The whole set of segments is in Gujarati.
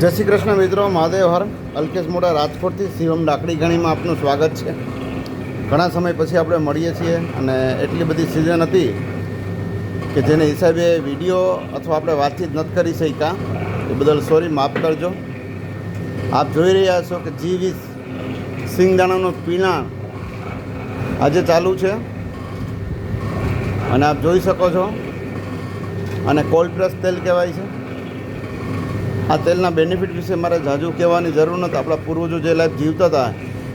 જય શ્રી કૃષ્ણ મિત્રો, મહાદેવ હર. અલ્કેશ મોડા રાજકોટથી શિવમ ડાકડી ઘણીમાં આપનું સ્વાગત છે. ઘણા સમય પછી આપણે મળીએ છીએ અને એટલી બધી સિઝન હતી કે જેને હિસાબે વિડીયો અથવા આપણે વાતચીત નથી કરી શક્યા. એ બદલ સોરી, માફ કરજો. આપ જોઈ રહ્યા છો કે G20 સિંગદાણાનું પીણા આજે ચાલુ છે અને આપ જોઈ શકો છો. અને કોલ્ડ પ્રેસ તેલ કહેવાય છે. આ તેલના બેનિફિટ વિશે મારે ઝાઝુ કહેવાની જરૂર નથી. આપણા પૂર્વજો જે લાઈફ જીવતા હતા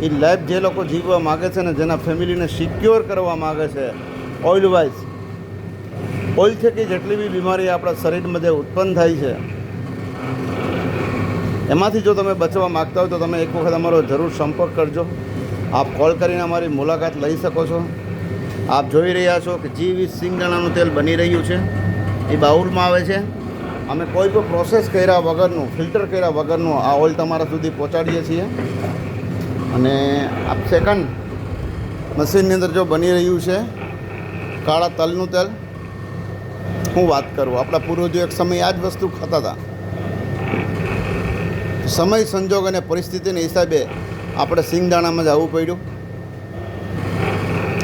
એ લાઈફ જે લોકો જીવવા માગે છે ને, જેના ફેમિલીને સિક્યોર કરવા માગે છે ઓઇલ વાઇઝ, ઓઇલ થકી જેટલી બી બીમારી આપણા શરીરમાં જે ઉત્પન્ન થાય છે એમાંથી જો તમે બચવા માગતા હોય તો તમે એક વખત અમારો જરૂર સંપર્ક કરજો. આપ કોલ કરીને અમારી મુલાકાત લઈ શકો છો. આપ જોઈ રહ્યા છો કે G20 સિંગદાણાનું તેલ બની રહ્યું છે. એ બાઉલમાં આવે છે. અમે કોઈ પણ પ્રોસેસ કર્યા વગરનું, ફિલ્ટર કર્યા વગરનું આ ઓઇલ તમારા સુધી પહોંચાડીએ છીએ. અને આ સેકન્ડ મશીનની અંદર જો બની રહ્યું છે કાળા તલનું તેલ. હું વાત કરું, આપણા પૂર્વજો એક સમય આ જ વસ્તુ ખાતા હતા. સમય, સંજોગ અને પરિસ્થિતિના હિસાબે આપણે સિંગદાણામાં જ આવવું પડ્યું.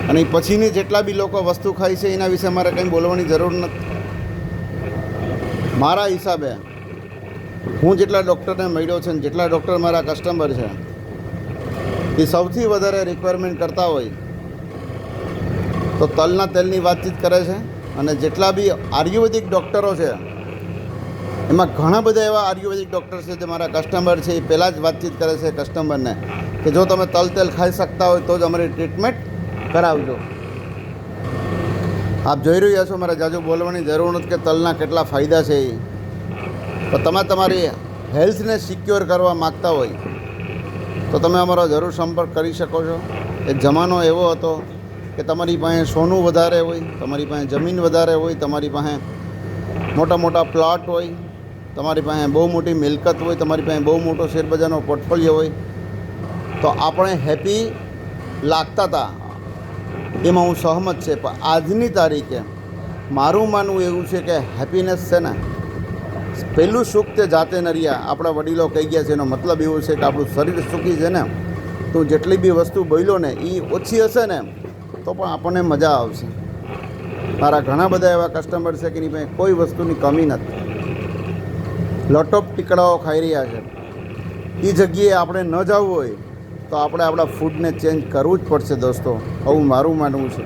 અને પછીની જેટલા બી લોકો વસ્તુ ખાય છે એના વિશે મારે કંઈ બોલવાની જરૂર નથી. મારા હિસાબે હું જેટલા ડૉક્ટરને મળ્યો છે ને જેટલા ડૉક્ટર મારા કસ્ટમર છે એ સૌથી વધારે રિક્વાયરમેન્ટ કરતા હોય તો તલના તેલની વાતચીત કરે છે. અને જેટલા બી આયુર્વેદિક ડૉક્ટરો છે એમાં ઘણા બધા એવા આયુર્વેદિક ડૉક્ટર છે જે મારા કસ્ટમર છે એ પહેલાં જ વાતચીત કરે છે કસ્ટમરને કે જો તમે તલ તેલ ખાઈ શકતા હોય તો જ અમારી ટ્રીટમેન્ટ કરાવજો. આપ જોઈ રહ્યા છો, મારે જાજુ બોલવાની જરૂર નથી કે તલના કેટલા ફાયદા છે. એ તો તમે તમારી હેલ્થને સિક્યોર કરવા માગતા હોય તો તમે અમારો જરૂર સંપર્ક કરી શકો છો. એક જમાનો એવો હતો કે તમારી પાસે સોનું વધારે હોય, તમારી પાસે જમીન વધારે હોય, તમારી પાસે મોટા મોટા પ્લોટ હોય, તમારી પાસે બહુ મોટી મિલકત હોય, તમારી પાસે બહુ મોટો શેરબજારનો પોર્ટફોલિયો હોય તો આપણે હેપી લાગતા હતા. એમાં હું સહમત છે. પણ આજની તારીખે મારું માનવું એવું છે કે હેપીનેસ છે ને, પહેલું સુખ તે જાતે નરિયા. આપણા વડીલો કહી ગયા છે. એનો મતલબ એવો છે કે આપણું શરીર સુખી છે ને, તું જેટલી બી વસ્તુ બોલ્યો ને એ ઓછી હશે ને તો પણ આપણને મજા આવશે. મારા ઘણા બધા એવા કસ્ટમર છે કે એની પાસે કોઈ વસ્તુની કમી નથી. લટોપ ટીકડાઓ ખાઈ રહ્યા છે. એ જગ્યાએ આપણે ન જવું હોય તો આપણે આપણા ફૂડને ચેન્જ કરવું જ પડશે દોસ્તો. આવું મારું માનવું છે.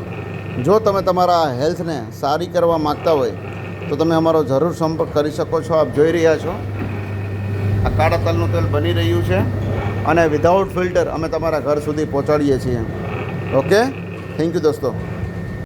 જો તમે તમારા હેલ્થને સારી કરવા માગતા હોય તો તમે અમારો જરૂર સંપર્ક કરી શકો છો. આપ જોઈ રહ્યા છો આ કાળા તલનું તેલ બની રહ્યું છે અને વિધાઉટ ફિલ્ટર અમે તમારા ઘર સુધી પહોંચાડીએ છીએ. ઓકે, થેન્ક યુ દોસ્તો.